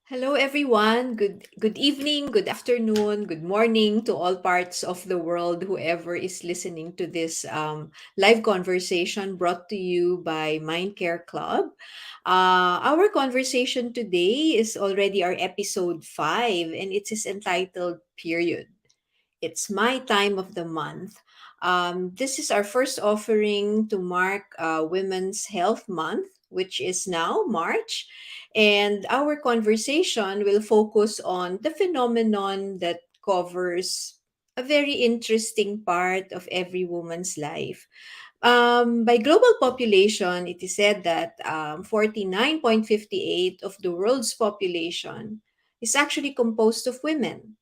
Hello everyone. Good evening, good afternoon, good morning to all parts of the world whoever is listening to this live conversation brought to you by Mind Care Club. Our conversation today is already our episode 5 and it is entitled Period. It's my time of the month. This is our first offering to mark Women's Health Month, which is now March. And our conversation will focus on the phenomenon that covers a very interesting part of every woman's life. By global population, it is said that 49.58 of the world's population is actually composed of women.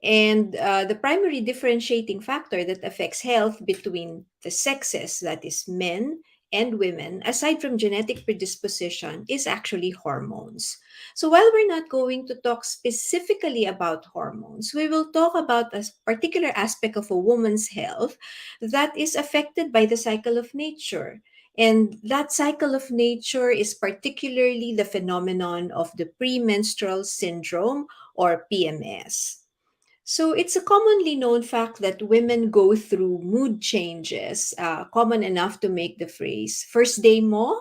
And the primary differentiating factor that affects health between the sexes, that is, men and women, aside from genetic predisposition, is actually hormones. So, while we're not going to talk specifically about hormones, we will talk about a particular aspect of a woman's health that is affected by the cycle of nature. And that cycle of nature is particularly the phenomenon of the premenstrual syndrome or PMS. So it's a commonly known fact that women go through mood changes, common enough to make the phrase first day mo.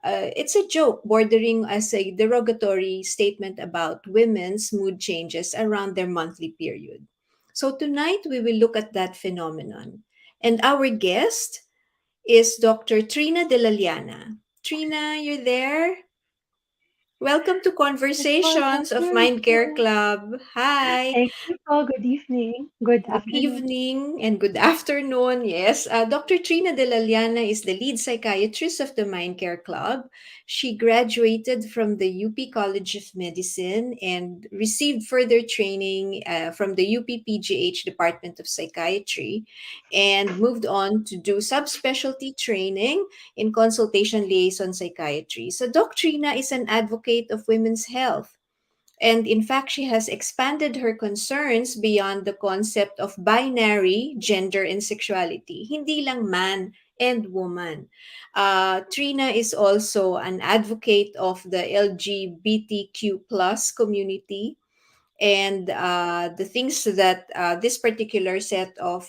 It's a joke bordering as a derogatory statement about women's mood changes around their monthly period. So tonight we will look at that phenomenon. And our guest is Dr. Trina de Llana. Trina, you're there? Welcome to Yes po, Conversations thank of you. Mind Care Club. Hi. Thank you po. Good evening. Good Good afternoon. evening and good afternoon. Yes, Dr. Trina de Llana is the lead psychiatrist of the Mind Care Club. She graduated from the UP College of Medicine and received further training from the UPPGH Department of Psychiatry and moved on to do subspecialty training in consultation liaison psychiatry. So, Doc Trina is an advocate of women's health, and in fact, she has expanded her concerns beyond the concept of binary gender and sexuality. Hindi lang man and woman. Trina is also an advocate of the LGBTQ plus community and the things that this particular set of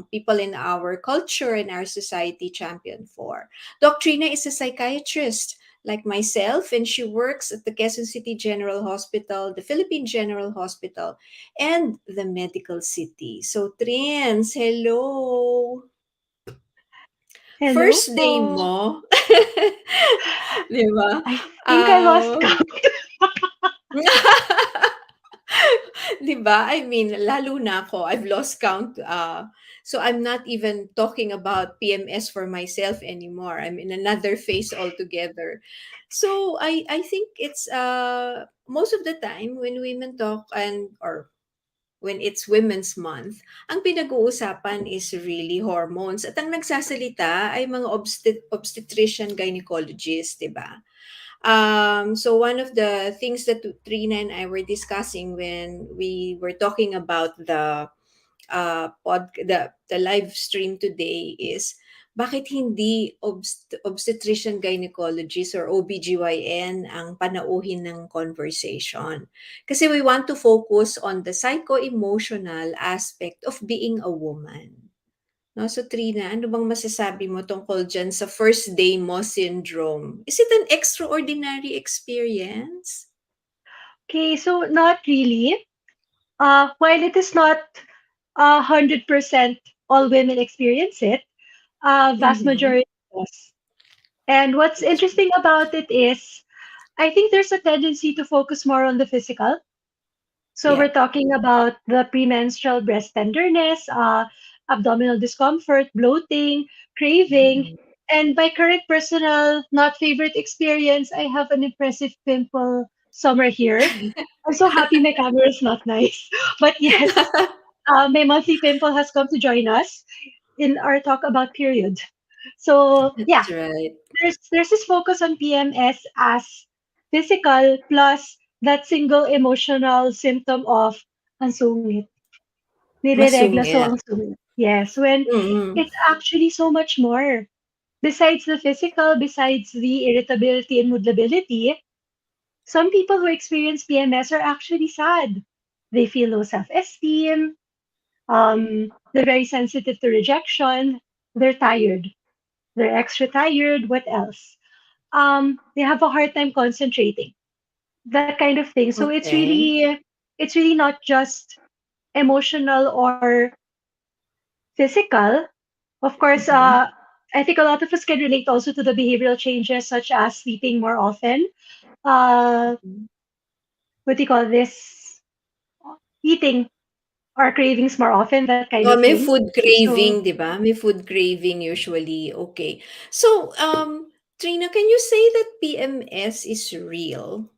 people in our culture and our society champion for. Doctrina is a psychiatrist like myself, and she works at the Quezon City General Hospital, the Philippine General Hospital, and the Medical City. So, Trins, hello! Hello First day po. mo. Di ba? I think I lost Um, count. 'Di ba? I mean, lalo na ako, I've lost count. So I'm not even talking about PMS for myself anymore. I'm in another phase altogether. So I think it's most of the time when women talk and or when it's Women's Month, ang pinag-uusapan is really hormones. At ang nagsasalita ay mga obstetrician gynecologist, 'di ba? So one of the things that Trina and I were discussing when we were talking about the live stream today is bakit hindi obstetrician gynecologist or OBGYN ang panauhin ng conversation? Kasi we want to focus on the psycho-emotional aspect of being a woman. No, so Trina, ano bang masasabi mo tungkol diyan sa first day mo syndrome? Is it an extraordinary experience? Okay, so not really. While it is not 100% all women experience it, vast Mhm. majority does. And what's That's right. interesting about it is, I think there's a tendency to focus more on the physical. So Yeah. we're talking about the premenstrual breast tenderness, abdominal discomfort, bloating, craving, Mhm. and my current personal not favorite experience, I have an impressive pimple somewhere here. I'm so happy my camera is not nice. But yes, my monthly pimple has come to join us in our talk about period. So yeah, That's right. there's this focus on PMS as physical plus that single emotional symptom of ang sungit. Nireregla so Masungit. ang sungit. Yes, when Mm. it's actually so much more. Besides the physical, besides the irritability and moodability, Some people who experience PMS are actually sad. They feel low self-esteem. They're very sensitive to rejection. They're tired. They're extra tired. What else? They have a hard time concentrating. That kind of thing. So Okay. it's really not just emotional or physical. Of course, Mm-hmm. I think a lot of us can relate also to the behavioral changes such as sleeping more often. Uh, what do you call this? Eating our cravings more often, that kind Oh, of may thing. food So, craving, 'di ba? May food craving usually. Okay. So, Trina, can you say that PMS is real?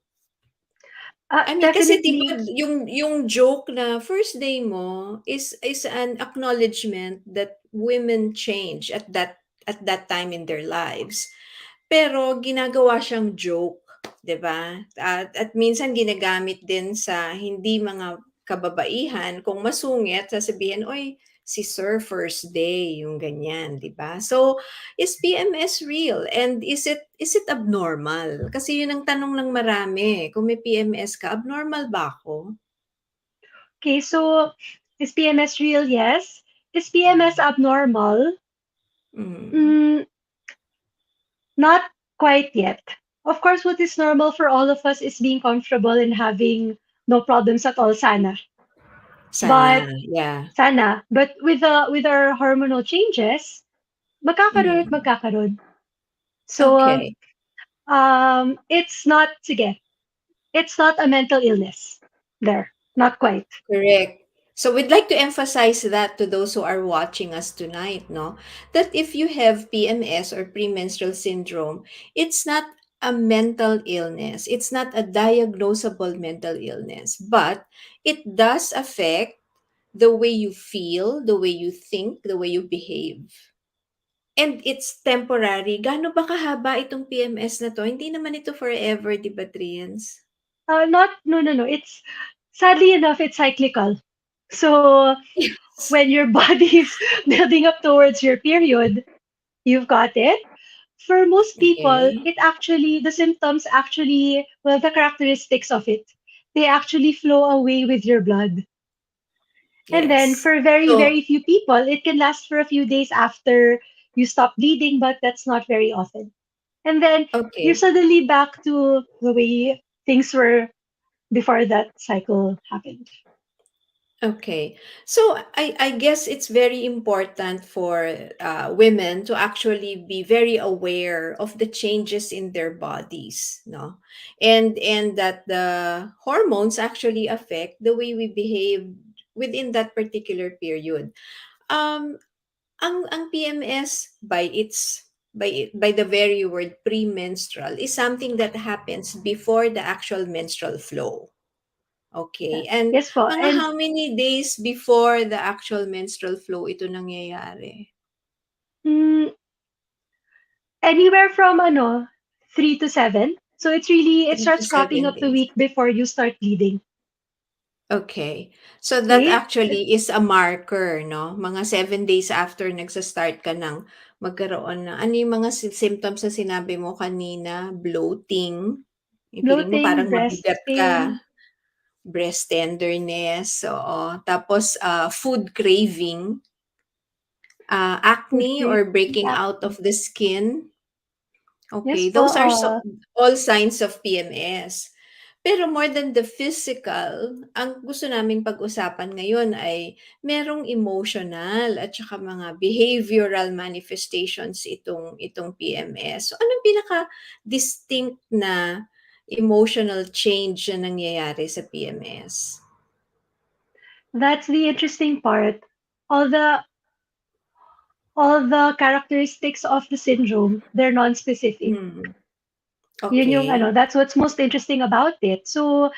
I mean, kasi 'di ba definitely. yung joke na first day mo is an acknowledgement that women change at that time in their lives. Pero ginagawa siyang joke, 'di ba? At minsan ginagamit din sa hindi mga kababaihan kung masungit sasabihin, "Oy, si Sir first day," yung ganyan, 'di ba? So, is PMS real and is it abnormal? Kasi yun ang tanong ng marami, kung may PMS ka, abnormal ba ako? Okay, so is PMS real? Yes. Is PMS abnormal? Hmm, Mm, not quite yet. Of course, what is normal for all of us is being comfortable and having no problems at all, sana. But sana, yeah. but with our hormonal changes, magkakaroon at Hmm, magkakaroon. So okay. it's not sige, it's not a mental illness. There, not quite. Correct. So we'd like to emphasize that to those who are watching us tonight, no? That if you have PMS or premenstrual syndrome, it's not a mental illness. It's not a diagnosable mental illness, but it does affect the way you feel, the way you think, the way you behave. And it's temporary. Gaano ba kahaba itong PMS na to? Hindi naman ito forever, di ba, Trians? Not no no no. It's sadly enough, it's cyclical. So Yes. when your body is building up towards your period, you've got it. For most people, Okay. it actually the symptoms actually well the characteristics of it they actually flow away with your blood. And then Yes. for very, So, very few people, it can last for a few days after you stop bleeding, but that's not very often. And then you're okay. suddenly back to the way things were before that cycle happened. Okay. So I guess it's very important for women to actually be very aware of the changes in their bodies, no? And that the hormones actually affect the way we behave within that particular period. Um ang PMS by the very word premenstrual is something that happens before the actual menstrual flow. Okay. And Yes po. mga And how many days before the actual menstrual flow ito nangyayari? mm, anywhere from 3 to 7. So it 3 to starts cropping 7 up the days. week before you start bleeding. Okay. So that Okay? actually is a marker, no? Mga 7 days after nagsa-start ka ng magkaroon na ano yung mga symptoms na sinabi mo kanina? Bloating, yung feeling mo Bloating, parang breast mabigat ka, pain, breast tenderness, oo. Tapos, food craving, food acne craving, or breaking out of acne. the skin. Okay, Yes po. those are all signs of PMS. Pero more than the physical, ang gusto naming pag-usapan ngayon ay merong emotional at saka mga behavioral manifestations itong PMS. So anong pinaka distinct na emotional change na nangyayari sa PMS? That's the interesting part. All the all the characteristics of the syndrome, they're non-specific. Hmm. Yun yung Okay. that's what's most interesting about it. So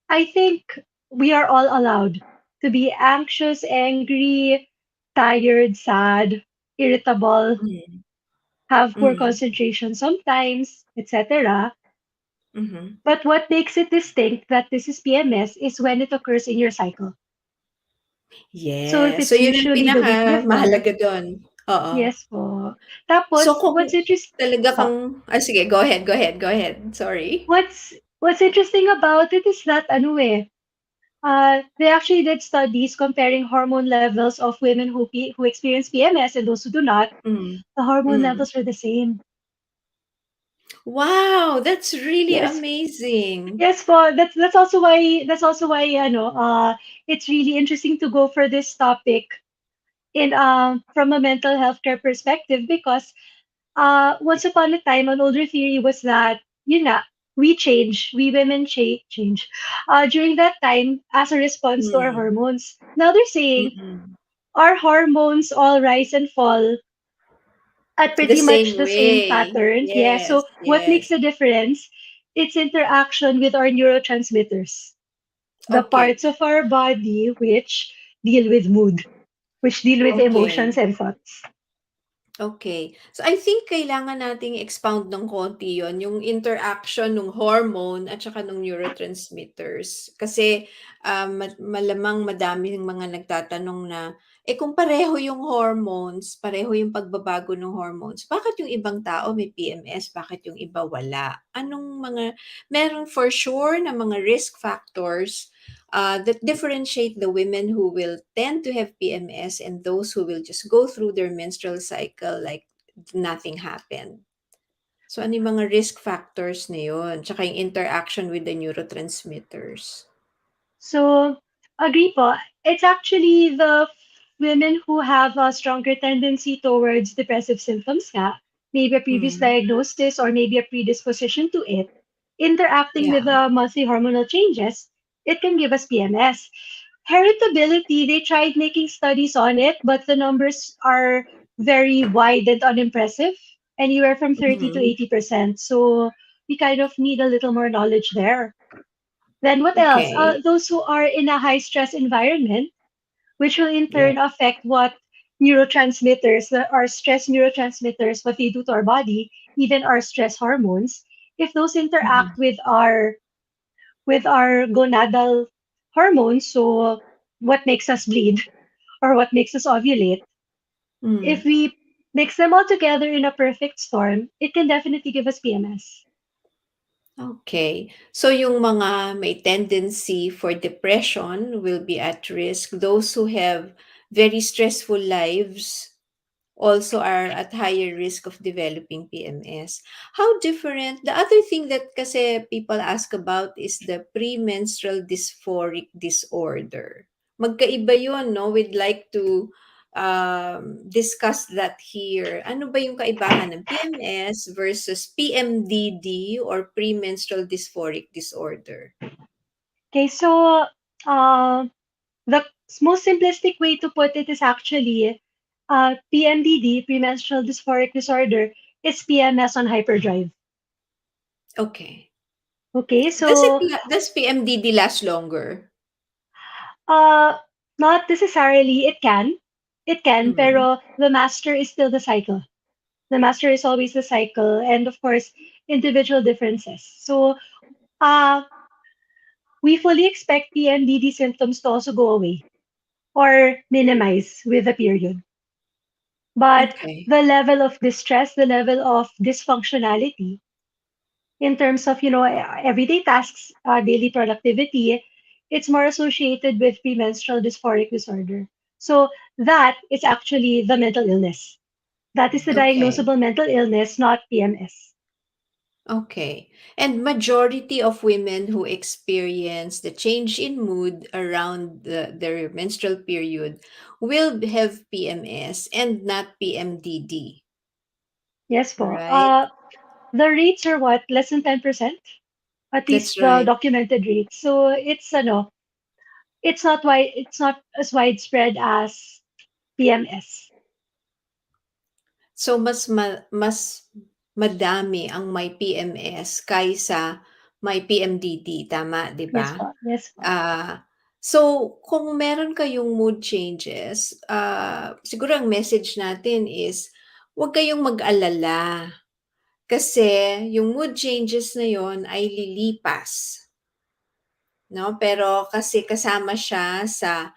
I think we are all allowed to be anxious, angry, tired, sad, irritable, Mm. have poor Mm. concentration sometimes, etc. Mhm. But what makes it distinct that this is PMS is when it occurs in your cycle. So if Yes. So it's yun ang usually the week before, pinakamahalaga dun. Oo. yes po. So Tapos, kung what's interesting, talaga kang sige, go ahead, go ahead, go ahead. Sorry. What's interesting about it is that they actually did studies comparing hormone levels of women who experience PMS and those who do not. Mm. The hormone Mm. levels are the same. Wow, that's really Yes, amazing. yes, po. That's also why it's really interesting to go for this topic in from a mental health care perspective because once upon a time an older theory was that we women change during that time as a response to our Mm. hormones. Now they're saying Mm-mm. our hormones all rise and fall at The pretty much same the same way. pattern. Yeah. Yes, So what makes yes. the difference? It's interaction with our neurotransmitters, the Okay. parts of our body which deal with mood, which deal with Okay. emotions and thoughts. Okay. So I think kailangan nating expound ng konti 'yon, yung interaction ng hormone at saka nung neurotransmitters. Kasi, malamang madaming mga nagtatanong na, eh, kung pareho yung hormones, pareho yung pagbabago ng hormones, bakit yung ibang tao may PMS, bakit yung iba wala? Anong mga meron for sure na mga risk factors that differentiate the women who will tend to have PMS and those who will just go through their menstrual cycle like nothing happened. So, ano yung mga risk factors na yun? Tsaka yung interaction with the neurotransmitters. So, agree po. It's actually the women who have a stronger tendency towards depressive symptoms nga, maybe a previous Mm. diagnosis or maybe a predisposition to it, interacting with Yeah. the monthly hormonal changes, it can give us PMS. Heritability, they tried making studies on it, but the numbers are very wide and unimpressive, anywhere from 30 to Mhm. 80%. So we kind of need a little more knowledge there. Then what else? Okay. Those who are in a high stress environment, which will in Yeah. turn affect what neurotransmitters, our stress neurotransmitters, what they do to our body, even our stress hormones, if those interact Mhm. with our gonadal hormones, so what makes us bleed or what makes us ovulate, Mm. if we mix them all together in a perfect storm, it can definitely give us PMS. Okay. So yung mga may tendency for depression will be at risk. Those who have very stressful lives also are at higher risk of developing PMS. How different, the other thing that kasi people ask about is the premenstrual dysphoric disorder. Magkaiba yun, no? We'd like to discuss that here. Ano ba yung kaibahan ng PMS versus PMDD or premenstrual dysphoric disorder? Okay, so uh, the most simplistic way to put it is actually PMDD, premenstrual dysphoric disorder, is PMS on hyperdrive. Okay. Okay, so Does PMDD last longer? uh, not necessarily it can, Mm. pero the master is still the cycle. The master is always the cycle, and of course, individual differences. So uh, we fully expect PMDD symptoms to also go away or minimize with the period. But Okay. the level of distress, the level of dysfunctionality in terms of, everyday tasks, daily productivity, it's more associated with premenstrual dysphoric disorder. So that is actually the mental illness. That is the Okay. diagnosable mental illness, not PMS. Okay. And majority of women who experience the change in mood around their menstrual period will have PMS and not PMDD, Yes po. right? The rates are what? Less than 10%? At least That's the right. documented rates. So it's not as widespread as PMS. So mas madami ang may PMS kaysa may PMDD, tama, 'di ba? Yes po. Yes po. Ah, so kung meron kayong mood changes, siguro ang message natin is huwag kayong mag-alala kasi yung mood changes na yon ay lilipas, 'no? Pero kasi kasama siya sa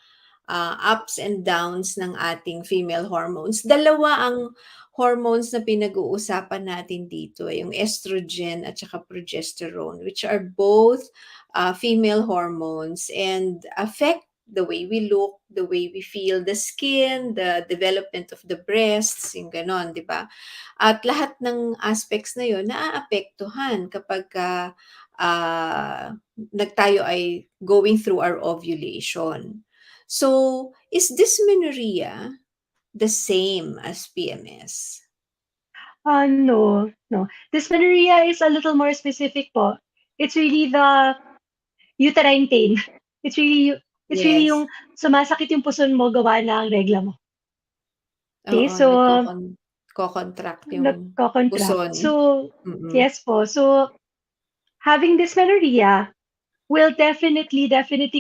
ups and downs ng ating female hormones. Dalawa ang hormones na pinag-uusapan natin dito ay yung estrogen at saka progesterone, which are both female hormones and affect the way we look, the way we feel the skin, the development of the breasts, yung ganon, di ba? At lahat ng aspects na yun, naaapektuhan kapag tayo ay going through our ovulation. So, is dysmenorrhea the same as PMS? No, no. Dysmenorrhea is a little more specific po. It's really the uterine pain. It's really, it's really Yes. yung sumasakit yung puson mo gawa ng regla mo. Okay, Oo, so nagko-contract yung nagko-contract. puson. So, Mm. yes po. So, having dysmenorrhea will definitely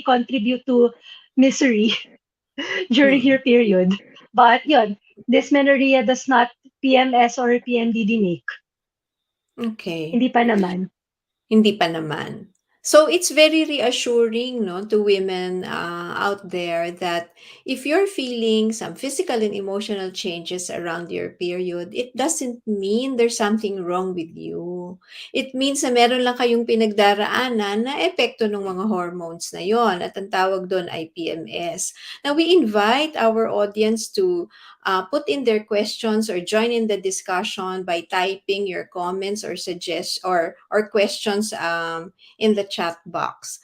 contribute to misery during your Mm. period. But yun, dysmenorrhea does not PMS or PMDD make. Okay. Hindi pa naman. Hindi pa naman. So it's very reassuring, no, to women out there that if you're feeling some physical and emotional changes around your period, it doesn't mean there's something wrong with you. It means na meron lang kayong pinagdaraanan na epekto ng mga hormones na yon at ang tawag doon ay PMS. Now we invite our audience to put in their questions or join in the discussion by typing your comments or questions in the chat box.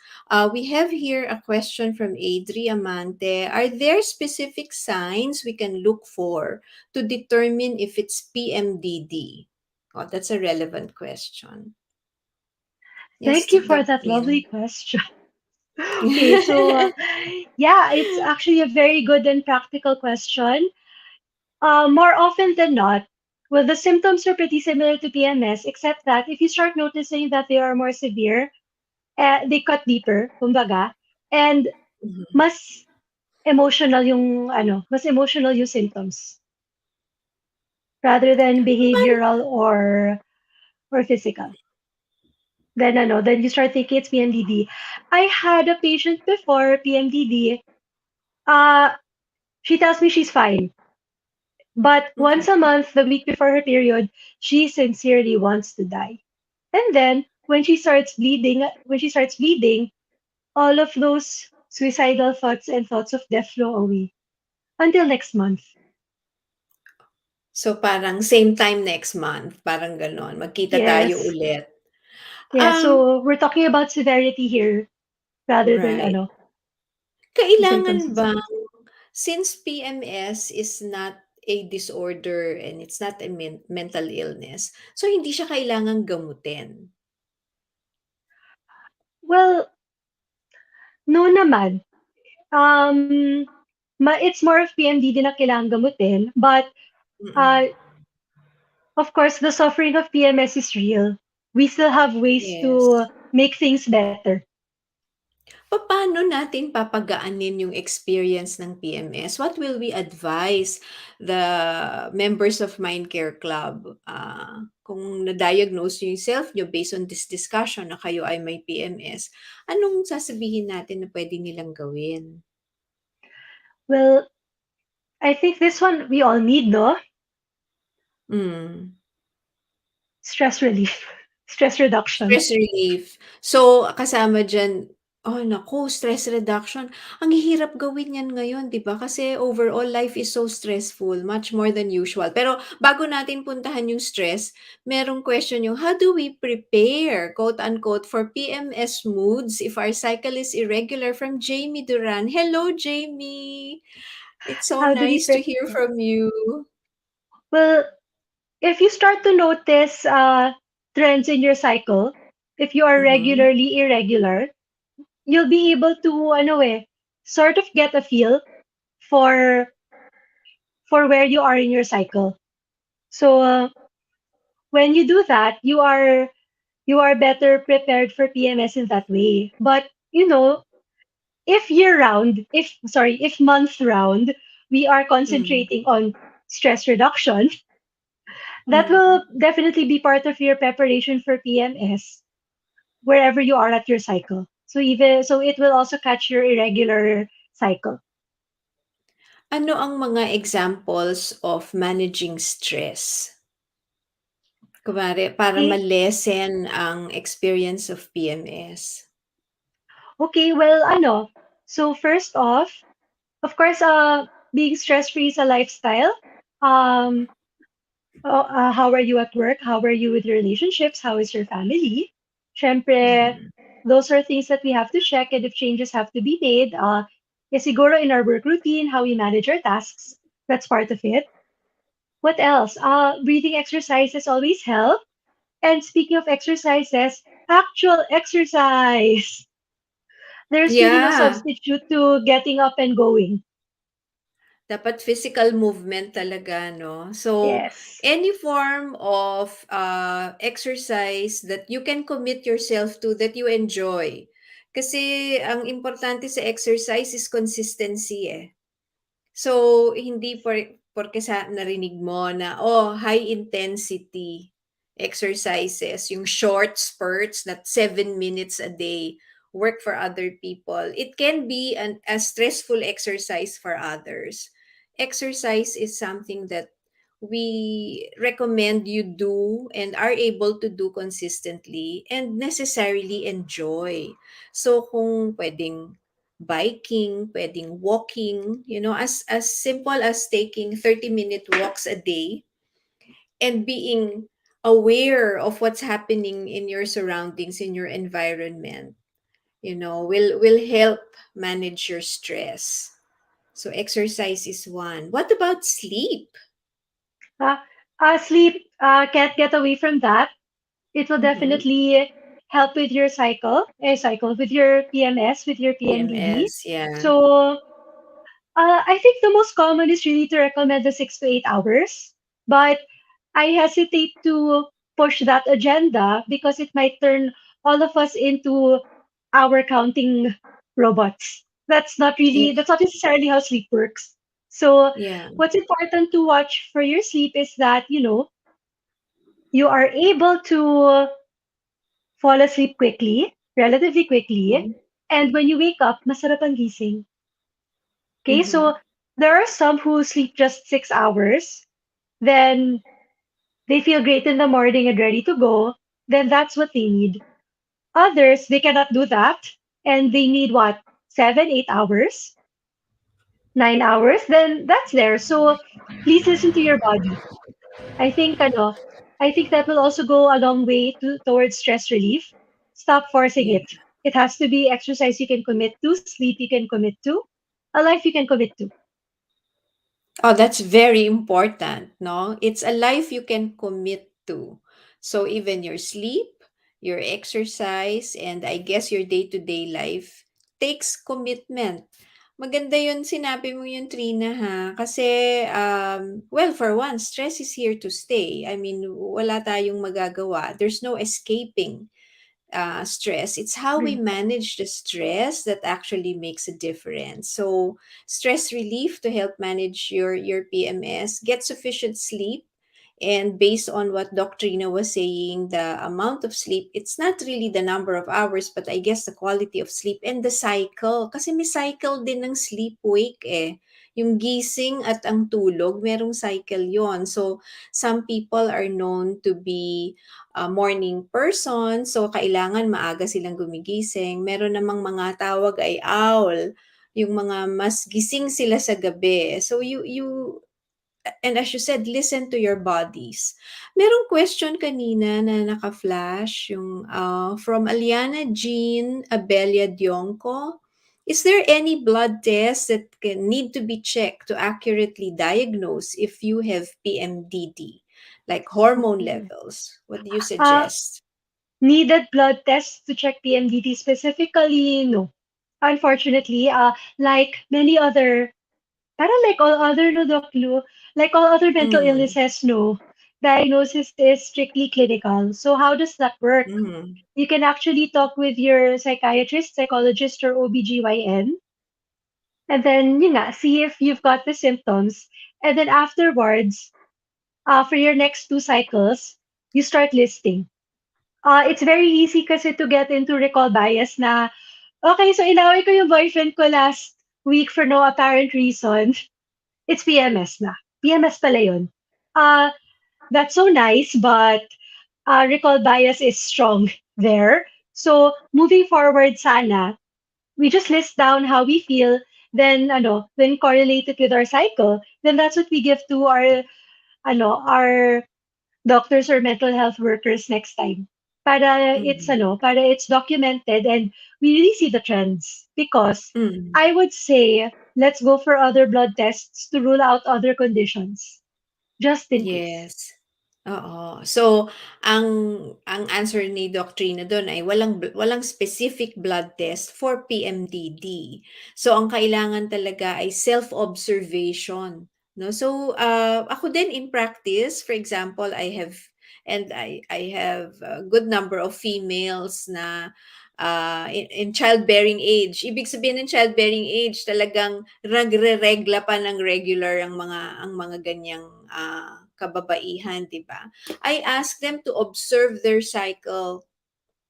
We have here a question from Adri Amante. Are there specific signs we can look for to determine if it's PMDD? Oh, that's a relevant question. Yes, Thank you for Doc that lovely Lynn. question. Okay, so yeah, it's actually a very good and practical question. More often than not, well, the symptoms are pretty similar to PMS, except that if you start noticing that they are more severe, they cut deeper, kumbaga, and Mhm. mas mas emotional yung symptoms rather than Paano- behavioral or physical. Then you start thinking it's PMDD. I had a patient before PMDD. Uh, she tells me she's fine. But once Okay. a month, the week before her period, she sincerely wants to die. And then when she starts bleeding, all of those suicidal thoughts and thoughts of death flow away until next month. So parang same time next month, parang ganon. Magkita tayo Yes. ulit. Yeah, Um, so we're talking about severity here rather than right. the symptoms Kailangan itself. bang since PMS is not a disorder and it's not a mental illness, so hindi siya kailangang gamutin? Well, no naman. Um, it's more of PMDD na kailangan gamutin, but Mm. uh, of course, the suffering of PMS is real. We still have ways to Yes. make things better. Paano natin papagaanin yung experience ng PMS? What will we advise the members of Mind Care Club? Kung na-diagnose nyo yung self nyo based on this discussion na kayo ay may PMS, anong sasabihin natin na pwede nilang gawin? Well, I think this one we all need, no? Mm. Stress relief, stress reduction. Stress relief. So, kasama diyan, oh naku, stress reduction. Ang hirap gawin yan ngayon, 'di ba? Kasi overall life is so stressful, much more than usual. Pero bago natin puntahan yung stress, merong question yung, how do we prepare, quote unquote, for PMS moods if our cycle is irregular? From Jamie Duran. Hello, Jamie. It's so How do we nice to prepare? hear from you. Well, if you start to notice trends in your cycle, if you are Mhm. regularly irregular, you'll be able to, sort of get a feel for where you are in your cycle. So when you do that, you are better prepared for PMS in that way. But if month round, we are Mm. concentrating on stress reduction, that Mm. will definitely be part of your preparation for PMS wherever you are at your cycle. So it will also catch your irregular cycle. Ano ang mga examples of managing stress? Kunwari, para Okay. ma-lessen ang experience of PMS. Okay, well, so first off, of course, being stress-free is a lifestyle. Um, how are you at work? How are you with your relationships? How is your family? Syempre, Mhm. those are things that we have to check, and if changes have to be made, siguro in our work routine, how we manage our tasks, that's part of it. What else? Breathing exercises always help. And speaking of exercises, actual exercise. There's really no Yeah, substitute to getting up and going. dapat physical movement talaga, no? So, Yes. any form of exercise that you can commit yourself to that you enjoy. Kasi ang importante sa exercise is consistency eh. So, hindi porke sa narinig mo na, oh, high intensity exercises, yung short spurts, not 7 minutes a day, work for other people. It can be a stressful exercise for others. Exercise is something that we recommend you do and are able to do consistently and necessarily enjoy. So, kung pwedeng biking, pwedeng walking, as simple as taking 30-minute walks a day and being aware of what's happening in your surroundings, in your environment, will help manage your stress. So exercise is one. What about sleep? Uh, Sleep, can't get away from that. It will Mm-hmm. definitely help with your cycle with your PMS, with your PMDD. PMS, yeah. So, I think the most common is really to recommend the 6 to 8 hours, but I hesitate to push that agenda because it might turn all of us into hour counting robots. Yeah. That's not necessarily how sleep works. So, Yeah. what's important to watch for your sleep is that, you are able to fall asleep quickly, relatively quickly, Mm-hmm. and when you wake up, masarap ang gising. Okay, Mm-hmm. so there are some who sleep just 6 hours, then they feel great in the morning and ready to go, then that's what they need. Others, they cannot do that, and they need what? 7, 8 hours, 9 hours, then that's there. So please listen to your body. I think, I think that will also go a long way towards stress relief. Stop forcing Yeah. it. It has to be exercise you can commit to, sleep you can commit to, a life you can commit to. Oh, that's very important, no? It's a life you can commit to. So even your sleep, your exercise, and I guess your day-to-day life takes commitment. Maganda yun, sinabi mo yun, Trina, ha? Kasi, well, for one, stress is here to stay. I mean, wala tayong magagawa. There's no escaping stress. It's how we Agree. manage the stress that actually makes a difference. So, stress relief to help manage your PMS, get sufficient sleep. And based on what Trina was saying, the amount of sleep, it's not really the number of hours, but I guess the quality of sleep and the cycle. Kasi may cycle din ng sleep-wake eh. Yung gising at ang tulog, merong cycle yon. So, some people are known to be morning person, so kailangan maaga silang gumigising. Meron namang mga tawag ay owl, yung mga mas gising sila sa gabi. So and as you said, listen to your bodies. Merong question kanina na naka-flash, yung from Aliana Jean Abelia Dionco. Is there any blood test that can need to be checked to accurately diagnose if you have PMDD, like hormone Okay. levels? What do you Uh, suggest? Needed blood tests to check PMDD specifically? No. Unfortunately, like many other, parang like all other, no, Doc Lu, like all other mental Mm, illnesses, no. Diagnosis is strictly clinical. So how does that work? mm, You can actually talk with your psychiatrist, psychologist, or OBGYN, and then, see if you've got the symptoms. And then afterwards, for your next 2 cycles, you start listing. It's very easy kasi to get into recall bias na, okay, so inaway ko yung boyfriend ko last week for no apparent reason. it's PMS na. PMS pala yun. Uh, that's so nice, but recall bias is strong there. So moving forward, sana, we just list down how we feel, then correlate it with our cycle. Then that's what we give to our doctors or mental health workers next time. Mm-hmm. Para it's documented and we really see the trends. Because Mm-hmm. I would say let's go for other blood tests to rule out other conditions, just in case. Yes. Oo. So, ang answer ni Doc Trina do'n ay walang specific blood test for PMDD. So, ang kailangan talaga ay self-observation, 'no? So, ako din in practice, for example, I have a good number of females na, in childbearing age. Ibig sabihin ng childbearing age talagang nagreregla pa ng regular ang mga ganyang kababaihan, 'di ba? I ask them to observe their cycle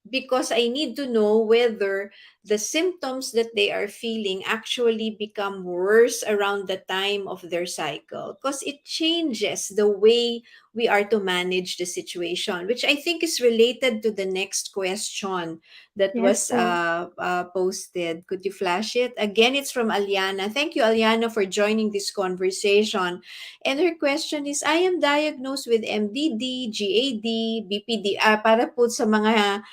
because I need to know whether the symptoms that they are feeling actually become worse around the time of their cycle because it changes the way we are to manage the situation, which I think is related to the next question that Yes was po. posted. Could you flash it? Again, it's from Aliana. Thank you, Aliana, for joining this conversation. And her question is, I am diagnosed with MDD, GAD, BPD, para po sa mga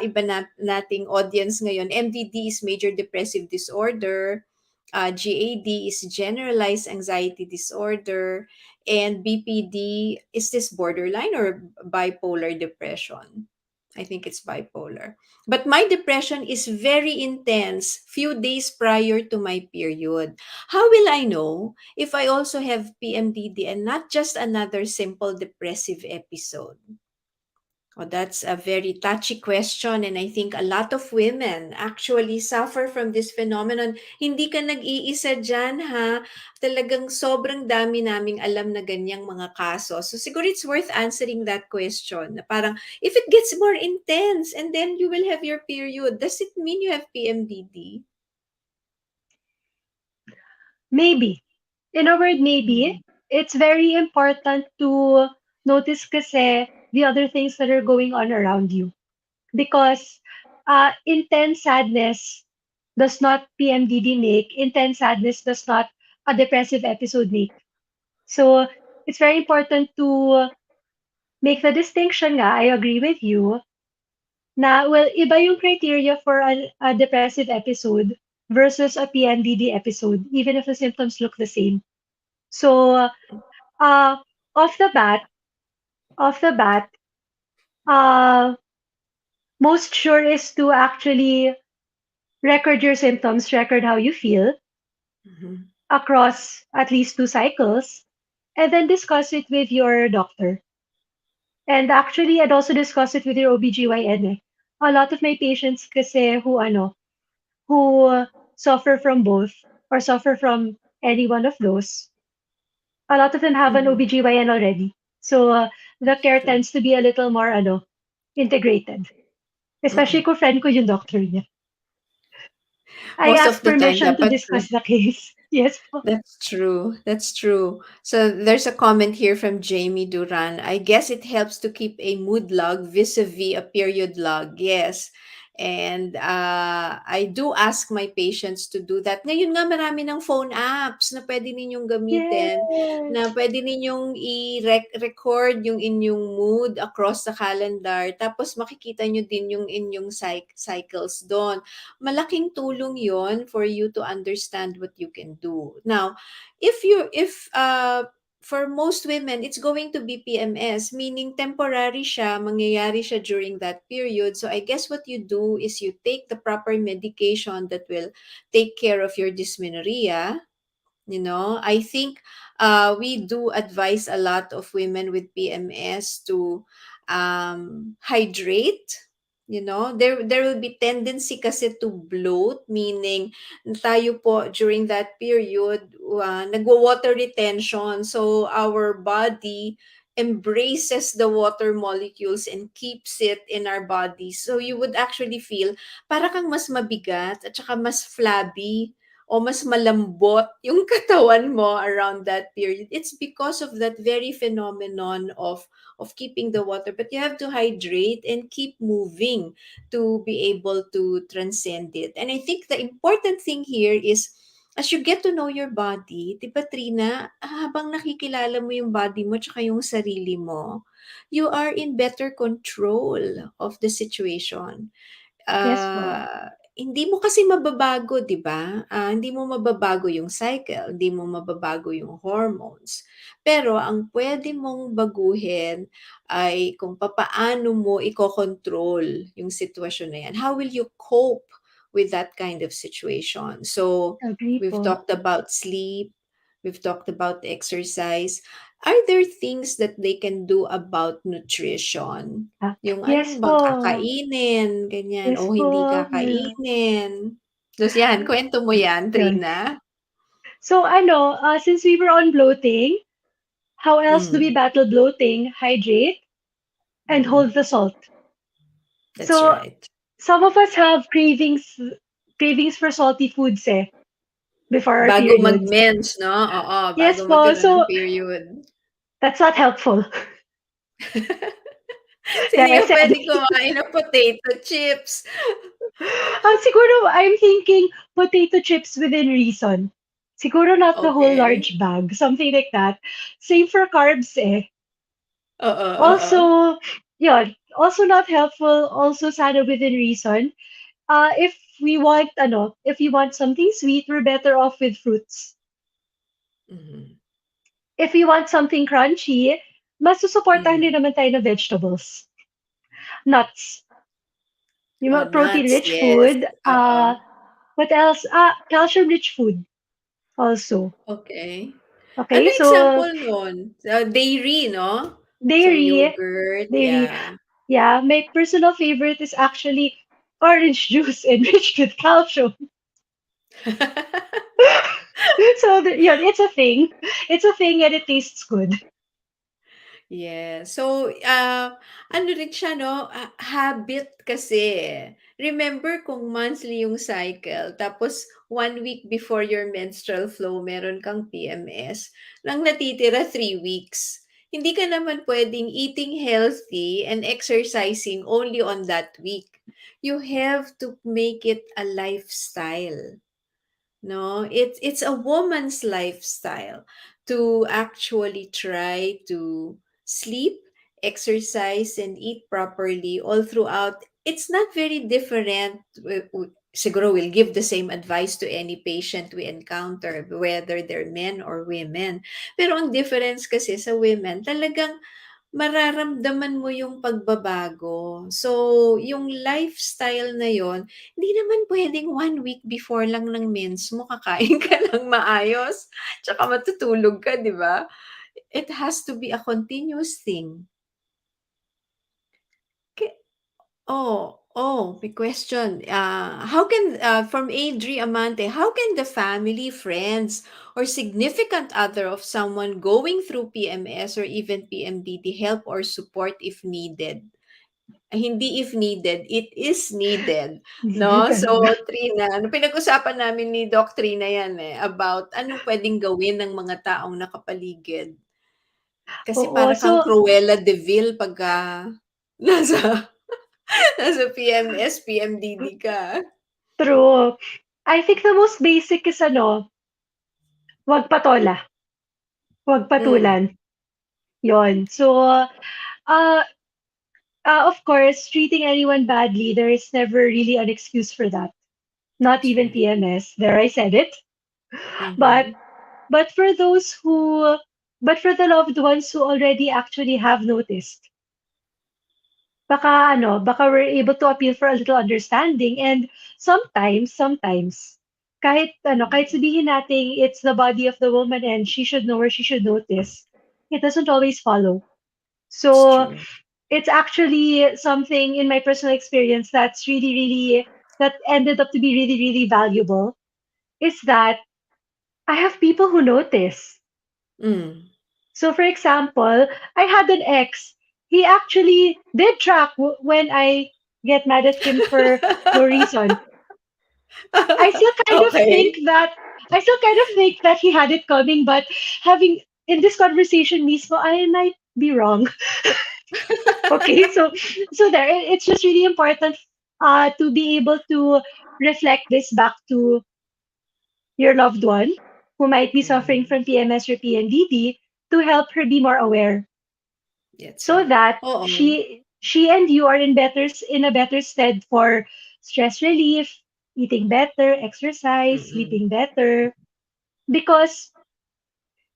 iba nating audience ngayon, MDD is major depressive disorder, GAD is generalized anxiety disorder, and BPD is this borderline or bipolar depression? I think it's bipolar. But my depression is very intense few days prior to my period. How will I know if I also have PMDD and not just another simple depressive episode? Oh, that's a very touchy question, and I think a lot of women actually suffer from this phenomenon. Hindi ka nag-iisa dyan, ha? Talagang sobrang dami naming alam na ganyang mga kaso. So siguro it's worth answering that question. Na parang, if it gets more intense and then you will have your period, does it mean you have PMDD? Maybe. In a word, maybe. Mhm. It's very important to notice kasi the other things that are going on around you. Because intense sadness does not PMDD make. Intense sadness does not a depressive episode make. So it's very important to make the distinction nga, I agree with you, na, well, iba yung criteria for a depressive episode versus a PMDD episode, even if the symptoms look the same. So, uh, off the bat, off the bat, uh, most sure is to actually record your symptoms, record how you feel Mhm. across at least 2 cycles, and then discuss it with your doctor. And actually, I'd also discuss it with your OBGYN. Eh. A lot of my patients kasi who suffer from both or suffer from any one of those, a lot of them have an Mhm. OBGYN already. So the care True. tends to be a little more integrated. Especially Mm-mm. kung friend ko yung doctor niya. I Most of asked the time, permission to dapat true. discuss the case. Yes po. That's true. That's true. So there's a comment here from Jamie Duran. I guess it helps to keep a mood log vis-a-vis a period log. Yes. And I do ask my patients to do that. Ngayon nga marami ng phone apps na pwede ninyong gamitin, na Yes. pwede ninyong i-record yung inyong mood across the calendar. Tapos makikita nyo din yung inyong cycles doon. Malaking tulong yon for you to understand what you can do. Now, if for most women, it's going to be PMS, meaning temporary siya, mangyayari siya during that period. So I guess what you do is you take the proper medication that will take care of your dysmenorrhea. I think we do advise a lot of women with PMS to hydrate. There will be tendency kasi to bloat, meaning tayo po during that period, nagwa-water retention. So our body embraces the water molecules and keeps it in our body. So you would actually feel para kang mas mabigat at saka mas flabby o mas malambot yung katawan mo around that period, it's because of that very phenomenon of keeping the water. But you have to hydrate and keep moving to be able to transcend it. And I think the important thing here is, as you get to know your body, di ba Trina, habang nakikilala mo yung body mo tsaka yung sarili mo, you are in better control of the situation. Yes po. Hindi mo kasi mababago, 'di ba? Hindi mo mababago yung cycle, hindi mo mababago yung hormones. Pero ang pwede mong baguhin ay kung papaano mo ikokontrol yung sitwasyon na yan. How will you cope with that kind of situation? So, Agree we've po. talked about sleep, we've talked about exercise. Are there things that they can do about nutrition? Ah, Yung yes ano bang po. kakainin, ganyan, Yes o hindi po. kakainin. Tapos yan, kwento mo yan, Yun. Trina. So since we were on bloating, how else do we Mm, battle bloating? Hydrate and mhm. hold the salt. That's So right. some of us have cravings for salty foods before our Bago periods. mag-mens, no? Oo, bago Yes po. magkaroon ng So period. that's not helpful. So, There hindi I ka said. pwedeng kumain ng potato chips. Siguro I'm thinking potato chips within reason. Siguro not the whole Okay. large bag, something like that. Same for carbs eh. Oo, oo. Also, yeah, also not helpful, also sana within reason. If if we want something sweet, we're better off with fruits. Mhm. If we want something crunchy, mas susuportahan din Mm. naman tayo ng vegetables. Nuts. Yung Oh, mga nuts, protein-rich yes. food. Oo. What else? Calcium-rich food also. Okay. Ano Okay, so example nun? Dairy, no? So, dairy, yogurt, dairy. yeah. Yeah, my personal favorite is actually orange juice enriched with calcium. So yeah, it's a thing. It's a thing and it tastes good. Yeah. So, ano rin siya 'no, habit kasi. Remember kung monthly yung cycle tapos 1 week before your menstrual flow meron kang PMS, ang natitira 3 weeks. Hindi ka naman puwedeng eating healthy and exercising only on that week. You have to make it a lifestyle. No, it's a woman's lifestyle to actually try to sleep, exercise, and eat properly all throughout. It's not very different. Siguro we'll give the same advice to any patient we encounter, whether they're men or women. Pero ang difference kasi sa women, talagang mararamdaman mo yung pagbabago. So, yung lifestyle na yon, hindi naman puwedeng 1 week before lang ng mens mo kakain ka ng maayos, tsaka matutulog ka, 'di ba? It has to be a continuous thing. Ke may question. How can from Adri Amante, how can the family, friends, or significant other of someone going through PMS or even PMDD help or support if needed? Hindi if needed, it is needed, Needed 'no? So, talaga. Trina, pinag-usapan namin ni Doc Trina 'yan, eh, about anong puwedeng gawin ng mga taong nakapaligid. Kasi Oo, para kang so Cruella de Vil pagka nasa nasa PMS, PMDD ka. true. I think the most basic is wag patola, wag Hmm, patulan. Yon. So, uh, of course, treating anyone badly, there is never really an excuse for that. Not that's even right. PMS. There, I said it. But Mhm. but for those who, but for the loved ones who already actually have noticed, baka we're able to appeal for a little understanding. And sometimes, kahit Mhm. sabihin natin it's the body of the woman and she should know or she should notice, it doesn't always follow. It's So true. it's actually something in my personal experience that's that ended up to be really, really valuable is that I have people who notice. Hmm. So, for example, I had an ex. He actually did track when I get mad at him for no reason. I still kind of think Okay. that I still kind of think that he had it coming, but having in this conversation mismo, I might be wrong. Okay, so there it's just really important to be able to reflect this back to your loved one who might be suffering Mm, from PMS or PMDD to help her be more aware that's so right. that Oo. she and you are in a better stead for stress relief, eating better, exercise, Mm-mm. sleeping better, because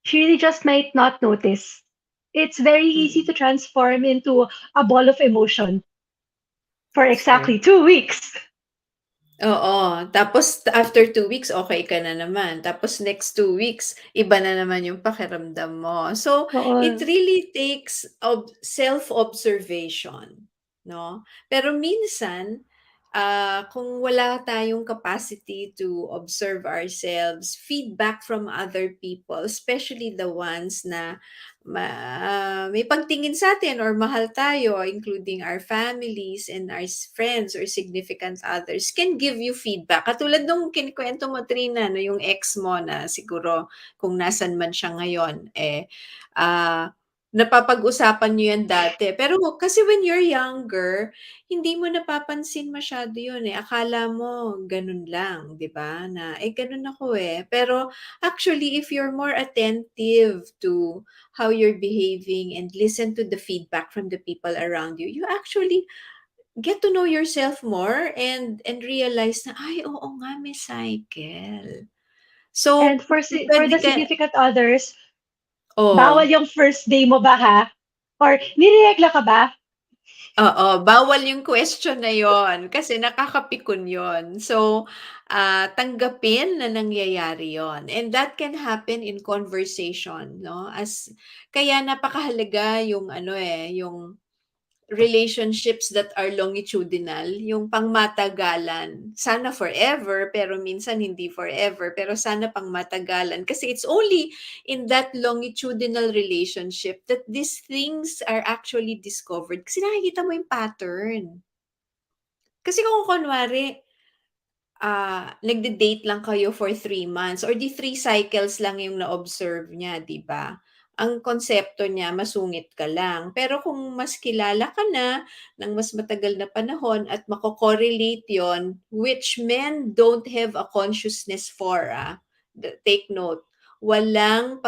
she really just might not notice. It's very easy to Mm-mm. transform into a ball of emotion for That's true. exactly 2 weeks. Oo, tapos after 2 weeks okey ka na naman, tapos next 2 weeks iba na naman yung pakiramdam mo. So, it Oo. really takes self-observation, 'no? Pero minsan, kung wala tayong capacity to observe ourselves, feedback from other people, especially the ones na may pagtingin sa'tin or mahal tayo, including our families and our friends or significant others, can give you feedback. Katulad nung kinukuwento mo, Trina, 'no, yung ex mo na siguro kung nasaan man siya ngayon, napapag-usapan niyo 'yan dati. Pero kasi when you're younger, hindi mo napapansin masyado 'yun, eh. Akala mo gano'n lang, 'di ba, na, gano'n ako, eh. Pero actually, if you're more attentive to how you're behaving and listen to the feedback from the people around you, you actually get to know yourself more and realize na, "Ay, oo nga, may cycle." So, And for puwede the ka significant others, bawal oh. yung first day mo ba ha? Or nireregla ka ba? Oo, bawal yung question na yon kasi nakakapikon yon. So, tanggapin na nangyayari yon and that can happen in conversation, 'no, kaya napakahalaga yung ano, yung relationships that are longitudinal, yung pangmatagalan. Sana forever, pero minsan hindi forever, pero sana pangmatagalan. Kasi it's only in that longitudinal relationship that these things are actually discovered. Kasi nakikita mo yung pattern. Kasi kung kunwari, nagde-date lang kayo for 3 months or di 3 cycles lang yung na-observe niya, 'di ba? Ang konsepto niya masungit ka lang. Pero kung mas kilala ka na ng mas matagal na panahon at mako-correlate yon, which men don't have a consciousness for, take note, walang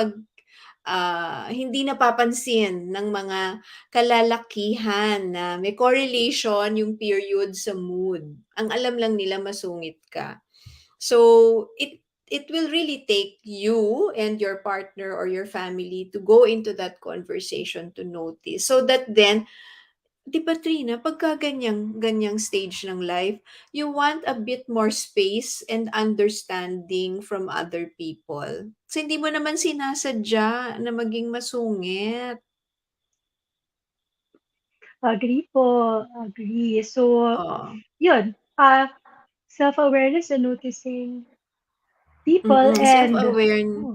hindi napapansin ng mga kalalakihan na may correlation yung period sa mood. Ang alam lang nila masungit ka. So, it will really take you and your partner or your family to go into that conversation to notice. So that then, 'di ba Trina, pagka ganyang stage ng life, you want a bit more space and understanding from other people. Kasi hindi mo naman sinasadya na maging masungit. Agree po, agree. So, Oo. yun, self-awareness and noticing people Mm, and self-aware. oh, yung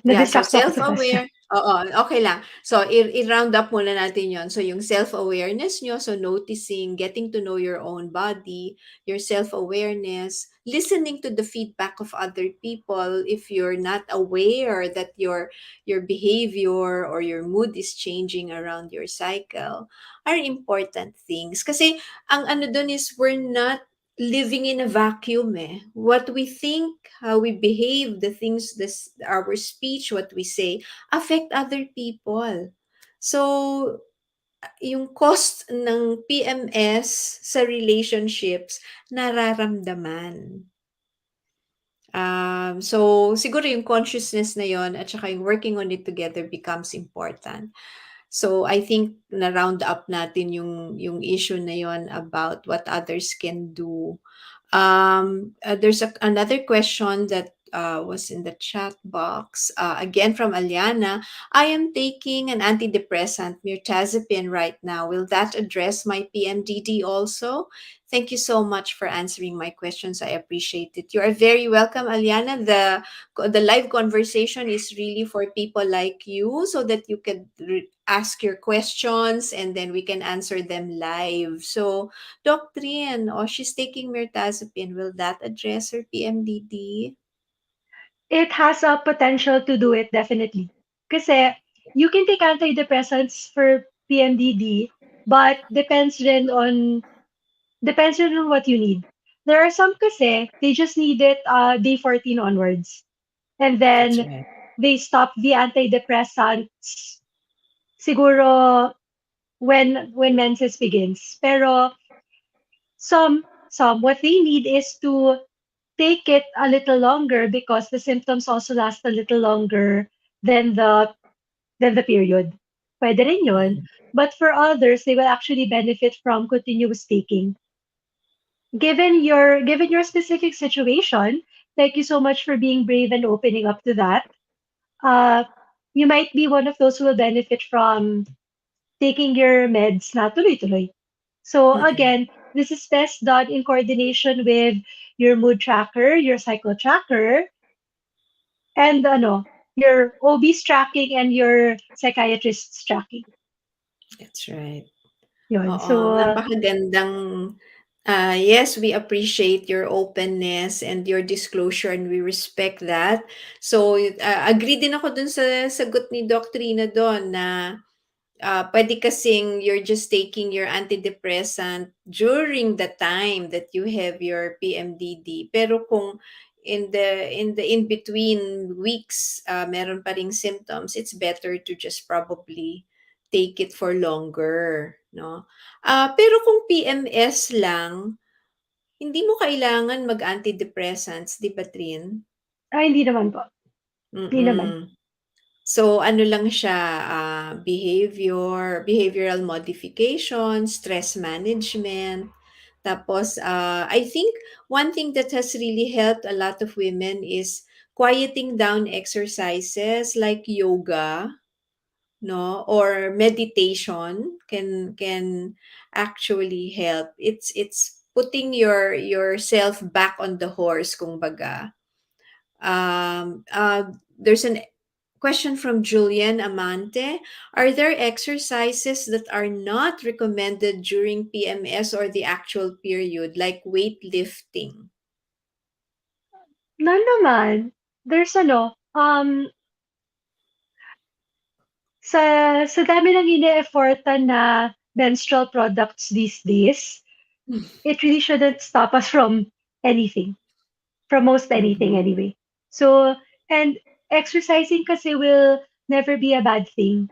Yeah, so na-distract ako sa question. self-aware oo, okay lang. So i-round up muna natin 'yon. So yung self-awareness niyo, so noticing, getting to know your own body, your self-awareness, listening to the feedback of other people if you're not aware that your behavior or your mood is changing around your cycle are important things. Kasi ang ano dun is we're not living in a vacuum, eh. What we think, how we behave, the things, our speech, what we say, affect other people. So, yung cost ng PMS sa relationships, nararamdaman. So, siguro yung consciousness na yon at saka yung working on it together becomes important. So, I think na-round up natin yung issue na yon about what others can do. There's another question that was in the chat box. Again from Aliana, I am taking an antidepressant, mirtazapine, right now. Will that address my PMDD also? Thank you so much for answering my questions. I appreciate it. You are very welcome, Aliana. The live conversation is really for people like you, so that you can ask your questions and then we can answer them live. So, Doctrine, oh, she's taking mirtazapine. Will that address her PMDD? It has a potential to do it definitely. Kasi you can take antidepressants for PMDD, but depends rin on what you need. There are some kasi they just need it day 14 onwards. And That's then right. they stop the antidepressants siguro when menses begins. Pero some what they need is to take it a little longer because the symptoms also last a little longer than the period. Pwede rin yun. Mhm. But for others, they will actually benefit from continuous taking. Given your specific situation, thank you so much for being brave and opening up to that. Uh, you might be one of those who will benefit from taking your meds na tuloy-tuloy. So Mm-mm. again, this is best done in coordination with your mood tracker, your cycle tracker, and your OB's tracking and your psychiatrist's tracking. That's right. Yun. Oo, napakagandang yes, we appreciate your openness and your disclosure and we respect that. So, agree din ako dun sa sagot ni Doc Trina doon na pwede kasing you're just taking your antidepressant during the time that you have your PMDD. Pero kung in the in between weeks, meron pa ring symptoms, it's better to just probably take it for longer, no? Pero kung PMS lang, hindi mo kailangan mag-antidepressants, di ba, Trin? hindi naman po. Hindi naman. Mm. So, ano lang siya, behavioral modification, stress management. Tapos, I think one thing that has really helped a lot of women is quieting down exercises like yoga, no, or meditation can actually help. It's putting yourself back on the horse, kung baga. There's an question from Julian Amante. Are there exercises that are not recommended during PMS or the actual period, like weightlifting? None naman. There's sa dami ng ine-effortan na menstrual products these days, it really shouldn't stop us from anything. From most anything Mhm. anyway. So, and exercising kasi will never be a bad thing.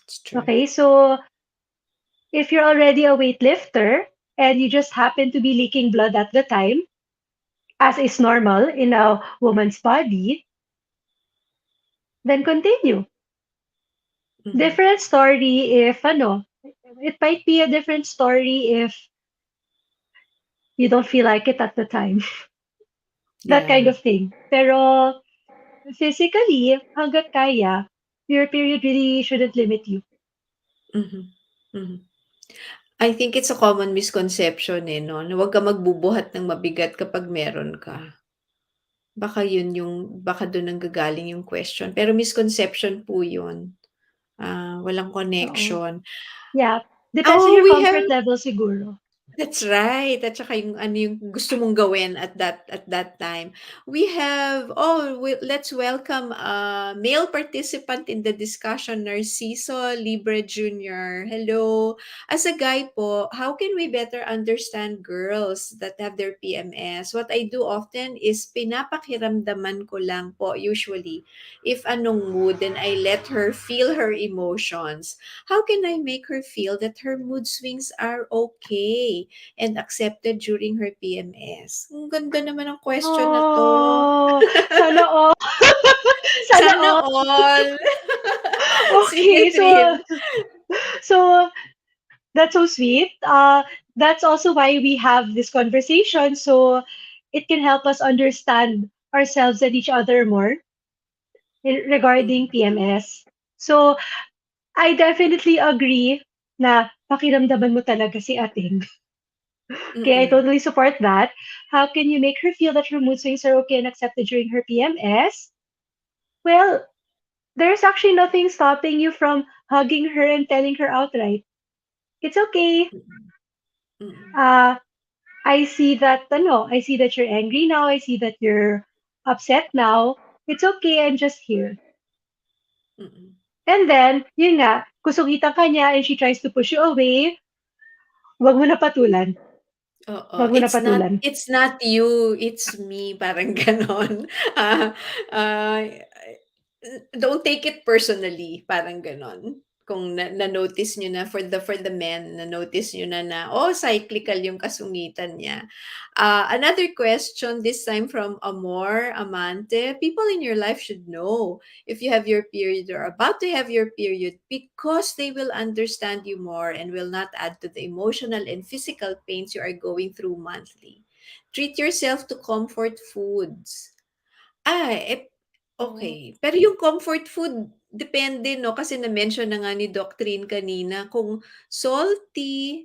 It's true. Okay, so if you're already a weightlifter and you just happen to be leaking blood at the time, as is normal in a woman's body, then continue. Mhm. Different story if it might be a different story if you don't feel like it at the time. That kind Yeah. of thing. Pero physically, hanggat kaya, your period really shouldn't limit you. Mhm. Mhm. I think it's a common misconception, eh, no, na huwag ka magbubuhat ng mabigat kapag meron ka. Baka dun nanggagaling yung question, pero misconception po yun. Walang Oo. connection. Yeah. Depends on Oh, your we have comfort level siguro. That's right. At saka yung ano yung gusto mong gawin at that time. Let's welcome a male participant in the discussion, Narciso Libre Jr. Hello. As a guy po, how can we better understand girls that have their PMS? What I do often is pinapakiramdaman ko lang po usually. If anong mood, then I let her feel her emotions. How can I make her feel that her mood swings are okay and accepted during her PMS? Ang ganda naman ng question na 'to. Oh, sana all. Sana Sana all. all. Sige, Okay, Trin. so that's so sweet. That's also why we have this conversation, so it can help us understand ourselves and each other more regarding Mm, PMS. So, I definitely agree na pakiramdaman mo talaga si ating. Okay, I mm, totally support that. How can you make her feel that her mood swings are okay and accepted during her PMS? Well, there's actually nothing stopping you from hugging her and telling her outright, it's okay. mm, mm, Uh, I see that you're angry now. I see that you're upset now. It's okay. I'm just here. mm. And then, yun nga, kung sukitan ka niya and she tries to push you away, wag mo na patulan. Oo, Wag mo na patulan. it's not you, it's me, parang gano'n. Ah, ah, don't take it personally, parang gano'n. Kung na-notice niyo na for the men, na-notice niyo na, oh, cyclical yung kasungitan niya. Another question, this time from Amor Amante. People in your life should know if you have your period or about to have your period because they will understand you more and will not add to the emotional and physical pains you are going through monthly. Treat yourself to comfort foods. Oh. Okay. Pero yung comfort food, depende, no? Kasi na-mention na nga ni Doctrine kanina, kung salty,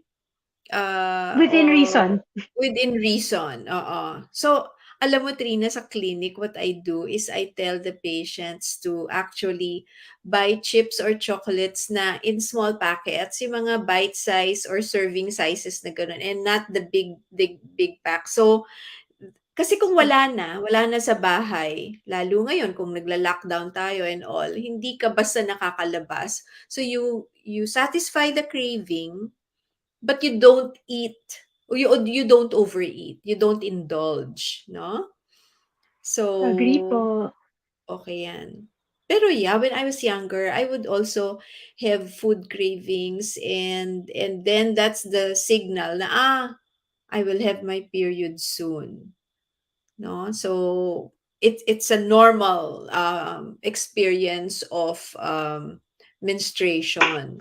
Within or reason. within reason, oo. So, alam mo Trina, sa clinic what I do is I tell the patients to actually buy chips or chocolates na in small packets, yung mga bite size or serving sizes na gano'n and not the big pack. So, kasi kung wala na sa bahay, lalo ngayon kung nagla-lockdown tayo and all, hindi ka basta nakakalabas. So you satisfy the craving, but you don't eat or you don't overeat, you don't indulge, no? Agree So, po. okay yan. Pero yeah, when I was younger, I would also have food cravings and then that's the signal na I will have my period soon, no? So it's a normal experience of menstruation.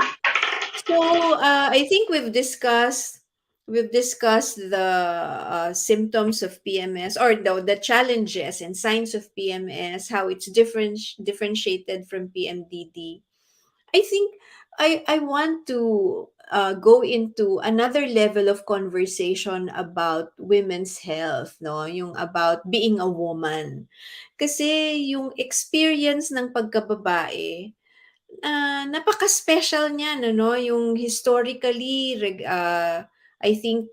So, I think we've discussed the symptoms of PMS or the challenges and signs of PMS, how it's differentiated from PMDD. I think I want to go into another level of conversation about women's health, no? Yung about being a woman. Kasi yung experience ng pagkababae, napaka-special niyan ano, yung historically I think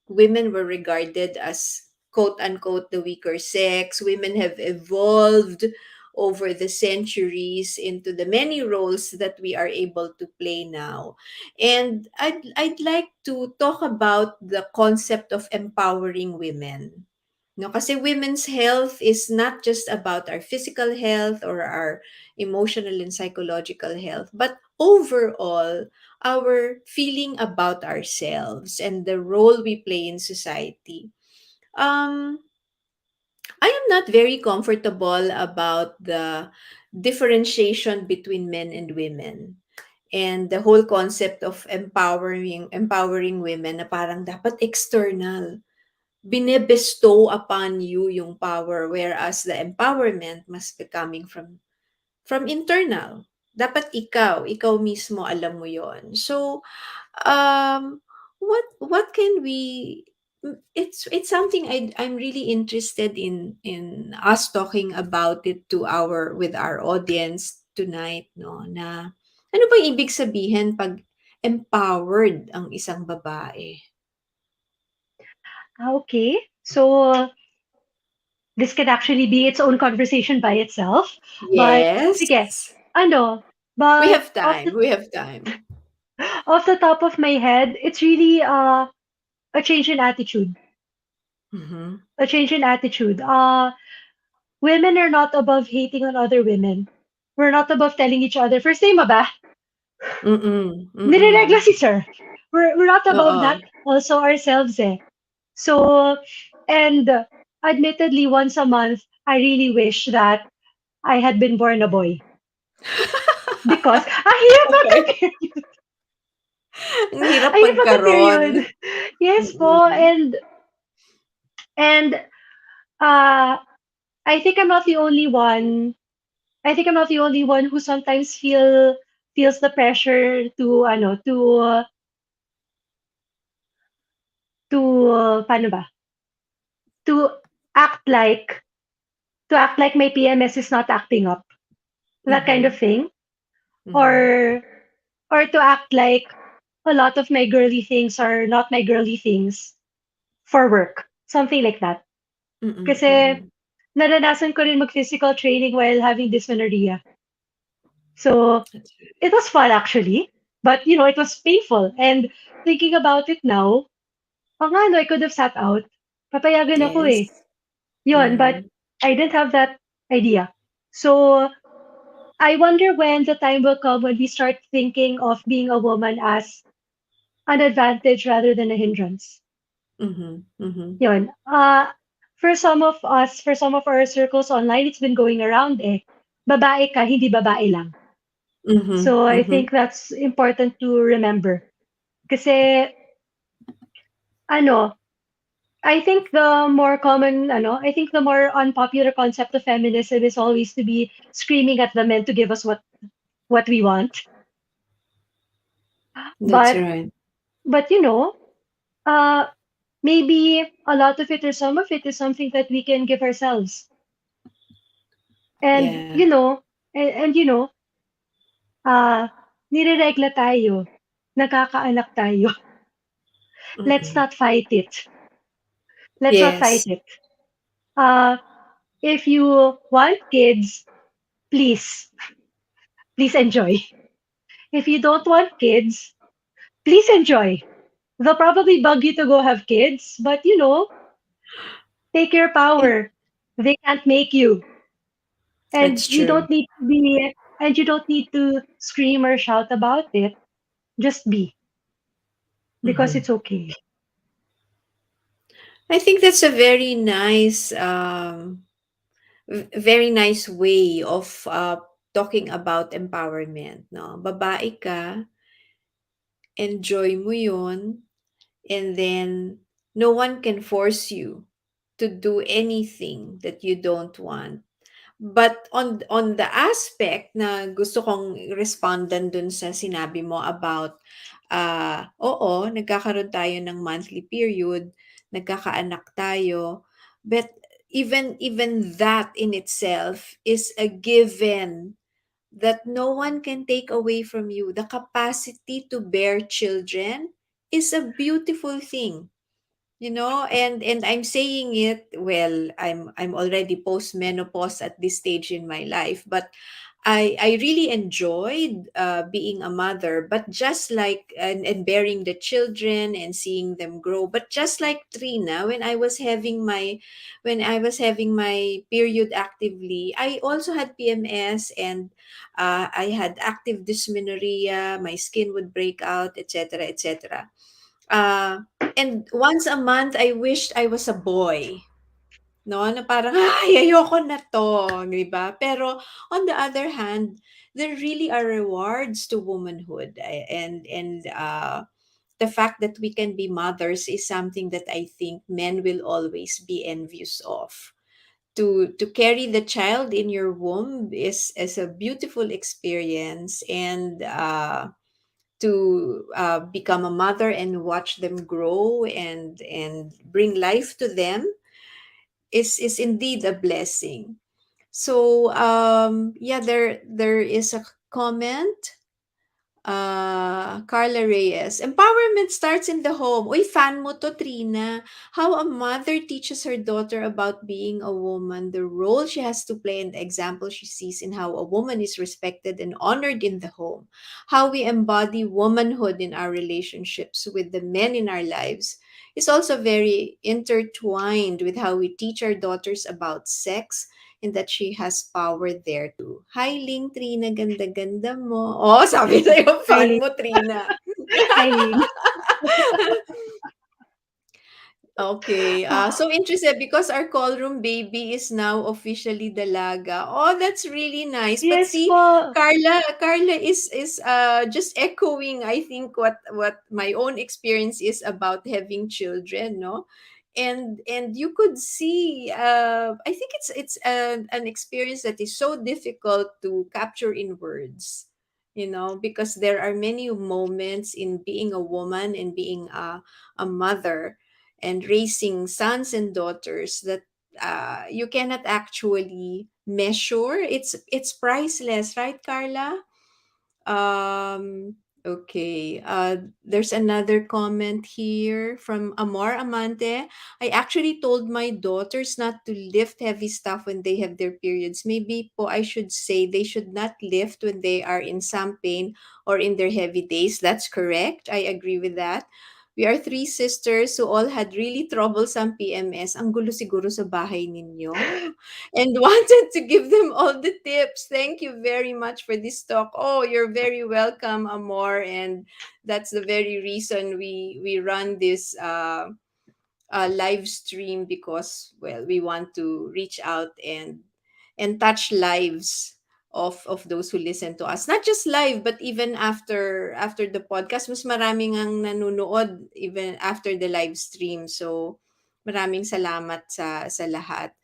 women were regarded as quote unquote the weaker sex. Women have evolved over the centuries into the many roles that we are able to play now. And I'd like to talk about the concept of empowering women. No, kasi women's health is not just about our physical health or our emotional and psychological health, but overall our feeling about ourselves and the role we play in society. Um, I am not very comfortable about the differentiation between men and women and the whole concept of empowering women na parang dapat external, binebestow upon you yung power, whereas the empowerment must be coming from internal. Dapat ikaw mismo alam mo yon. So, what can we it's something I'm really interested in us talking about it to our with our audience tonight, no, na ano bang ibig sabihin pag empowered ang isang babae? Okay. So, this can actually be its own conversation by itself. But, sige, Yes. ano, We but have time. We have time. off the top of my head, it's really a change in attitude. Mhm. A change in attitude. Women are not above hating on other women. We're not above telling each other, first name mo ba? Mm, Nireregla mm. si sir. We're not above that Oo. also ourselves eh. So, and admittedly, once a month, I really wish that I had been born a boy. Because, hirap Okay. magka-period. Ang hirap Ang hirap magkaroon. magka-period. Yes po, Mm. and uh, I think I'm not the only one. I think I'm not the only one who sometimes feels the pressure to paano ba? To act like my PMS is not acting up. That kind Mm-hmm. of thing. Mm-hmm. Or to act like a lot of my girly things are not my girly things for work. Something like that. Mm-mm. Kasi Mm-mm. naranasan ko rin mag-physical training while having dysmenorrhea. So, That's right. it was fun actually, but it was painful. And thinking about it now, nga no, I could have sat out. Papayagan ako Yes. eh. Yun, but Mm-hmm. I didn't have that idea. So, I wonder when the time will come when we start thinking of being a woman as an advantage rather than a hindrance. Mm-hmm. Mm-hmm. Yun. For some of us, for some of our circles online, it's been going around eh. Babae ka, hindi babae lang. Mm-hmm. So I Mm-hmm. think that's important to remember. Kasi, ano, I think the more unpopular concept of feminism is always to be screaming at the men to give us what we want. That's But, right. but you know, uh, maybe a lot of it or some of it is something that we can give ourselves. And, Yeah. uh, nireregla tayo. Nagkakaanak tayo. Let's Mm-mm. not fight it. Let's not fight Yes. it. Uh, if you want kids, please, please enjoy. If you don't want kids, please enjoy. They'll probably bug you to go have kids, but take your Yeah, power. They can't make you. And that's you true. don't need to be, and you don't need to scream or shout about it. Just be, because Mm-hmm. it's okay. I think that's a very nice, very nice way of talking about empowerment. No, babae ka, enjoy mo yun, and then no one can force you to do anything that you don't want. But on the aspect na gusto kong respondan dun sa sinabi mo about, oo, nagkakaroon tayo ng monthly period, nagkakaanak tayo, but even that in itself is a given that no one can take away from you. The capacity to bear children is a beautiful thing, and I'm saying it, well, I'm already post menopause at this stage in my life, but I really enjoyed being a mother, but just like and bearing the children and seeing them grow, but just like Trina, when I was having my period actively, I also had PMS, and I had active dysmenorrhea, my skin would break out, etc., etc. uh, and once a month, I wished I was a boy. No, na parang, ay, ayoko na to, di ba? Pero on the other hand, there really are rewards to womanhood. And the fact that we can be mothers is something that I think men will always be envious of. To carry the child in your womb is a beautiful experience, and to become a mother and watch them grow and bring life to them is indeed a blessing. So yeah, there is a comment. Carla Reyes, empowerment starts in the home. Uy, fan mo to, Trina. How a mother teaches her daughter about being a woman, the role she has to play, and the example she sees in how a woman is respected and honored in the home. How we embody womanhood in our relationships with the men in our lives is also very intertwined with how we teach our daughters about sex, and that she has power there too. Hi, Ling, Trina, ganda-ganda mo. Oh, sabi sa'yo, fan Eileen. mo, Trina. Eileen. Okay. So interested because our call room baby is now officially Dalaga. Oh, that's really nice. But Yes see, po. Carla is just echoing, I think, what my own experience is about having children, no? And you could see, I think it's an experience that is so difficult to capture in words, because there are many moments in being a woman and being a mother and raising sons and daughters that you cannot actually measure. It's priceless, right, Carla? Okay. There's another comment here from Amor Amante. I actually told my daughters not to lift heavy stuff when they have their periods. Maybe po I should say they should not lift when they are in some pain or in their heavy days. That's correct. I agree with that. We are three sisters who all had really troublesome PMS. Ang gulo siguro sa bahay ninyo. And wanted to give them all the tips. Thank you very much for this talk. Oh, you're very welcome, Amor. And that's the very reason we run this live stream, because, well, we want to reach out and touch lives of those who listen to us. Not just live, but even after the podcast, mas maraming ang nanonood even after the live stream. So maraming salamat sa lahat.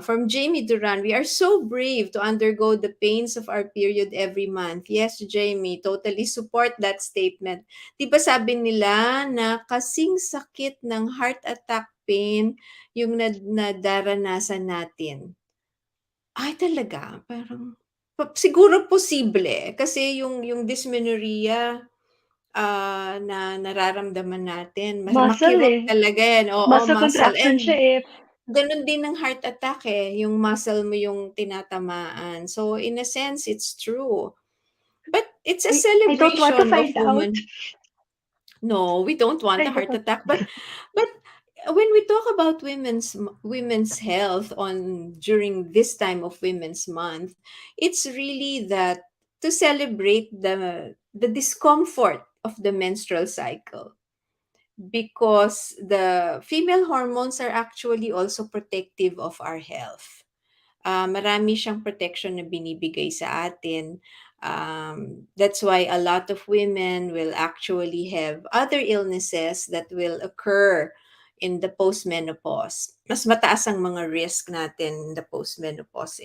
From Jamie Duran, we are so brave to undergo the pains of our period every month. Yes, Jamie, totally support that statement. Di ba sabi nila na kasing sakit ng heart attack pain yung nadaranasan natin? Ay, talaga? Parang, siguro posible. Kasi yung dysmenorrhea na nararamdaman natin, Muscle makirot eh. talaga yan. Oo, Muscle muscle. contraction siya And eh. ganun din ng heart attack eh, yung muscle mo yung tinatamaan. So, in a sense, it's true. But it's a I don't want to celebration of find out. woman. No, we don't want I a don't heart want. attack. But when we talk about women's health on during this time of Women's Month, it's really that to celebrate the discomfort of the menstrual cycle, because the female hormones are actually also protective of our health. Marami siyang protection na binibigay sa atin. That's why a lot of women will actually have other illnesses that will occur in the postmenopause. Mas mataas ang mga risk natin in the postmenopause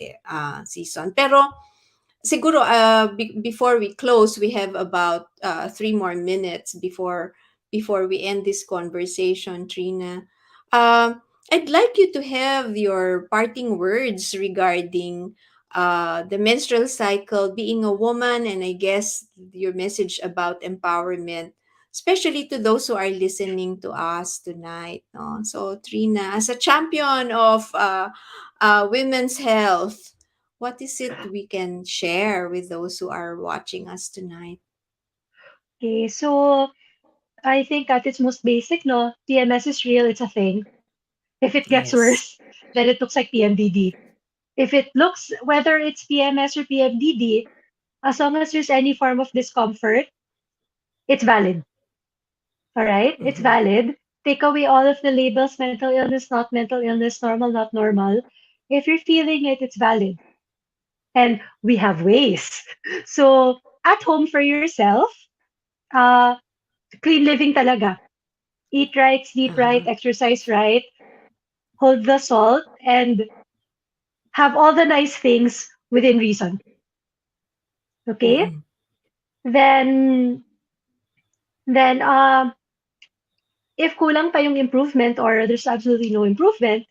season. Pero siguro, before we close, we have about 3 more minutes before we end this conversation, Trina. I'd like you to have your parting words regarding the menstrual cycle, being a woman, and I guess your message about empowerment, especially to those who are listening to us tonight. No? So, Trina, as a champion of women's health, what is it we can share with those who are watching us tonight? Okay, so I think at its most basic, no, PMS is real, it's a thing. If it gets Yes. worse, then it looks like PMDD. If it looks, whether it's PMS or PMDD, as long as there's any form of discomfort, it's valid. All right? It's Mm-hmm. valid. Take away all of the labels: mental illness, not mental illness, normal, not normal. If you're feeling it, it's valid. And we have ways. So, at home for yourself, uh, clean living talaga. Eat right, sleep right, Uh-huh. exercise right, hold the salt, and have all the nice things within reason. Okay? Mm-mm. Then, then, if kulang pa yung improvement or there's absolutely no improvement,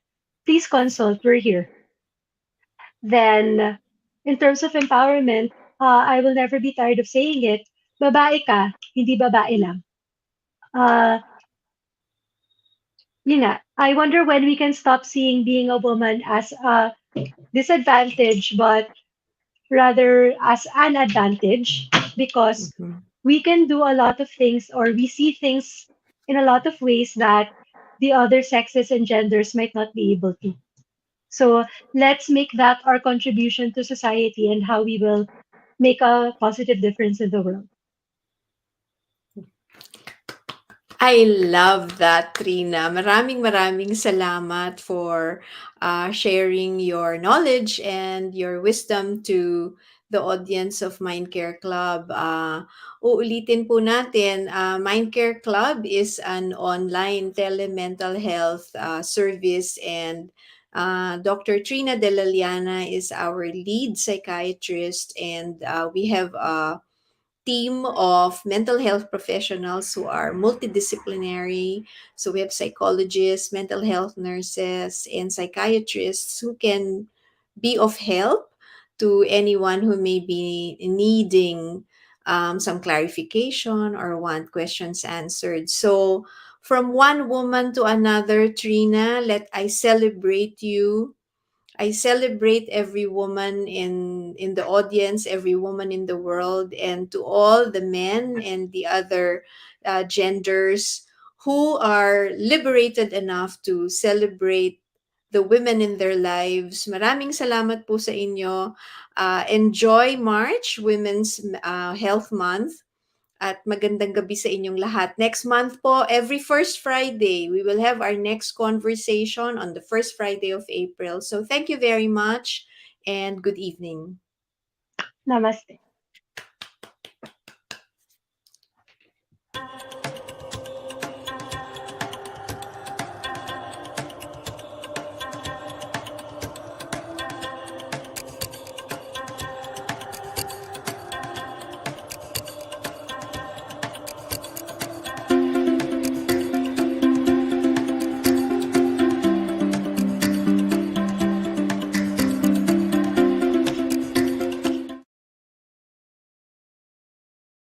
please consult. We're here. Then, in terms of empowerment, I will never be tired of saying it. Babae ka, hindi babae lang. Uh, yun nga, I wonder when we can stop seeing being a woman as a disadvantage, but rather as an advantage, because Mm-hmm. we can do a lot of things, or we see things in a lot of ways that the other sexes and genders might not be able to. So let's make that our contribution to society and how we will make a positive difference in the world. I love that, Trina. Maraming salamat for sharing your knowledge and your wisdom to the audience of Mind Care Club. Uulitin po natin, Mind Care Club is an online telemental health service, and Dr. Trina dela Llana is our lead psychiatrist, and we have a team of mental health professionals who are multidisciplinary. So we have psychologists, mental health nurses, and psychiatrists who can be of help to anyone who may be needing some clarification or want questions answered. So from one woman to another, Trina, let I celebrate you. I celebrate every woman in the audience, every woman in the world, and to all the men and the other genders who are liberated enough to celebrate the women in their lives. Maraming salamat po sa inyo. Enjoy March, Women's Health Month. At magandang gabi sa inyong lahat. Next month po, every first Friday, we will have our next conversation on the first Friday of April. So thank you very much and good evening. Namaste.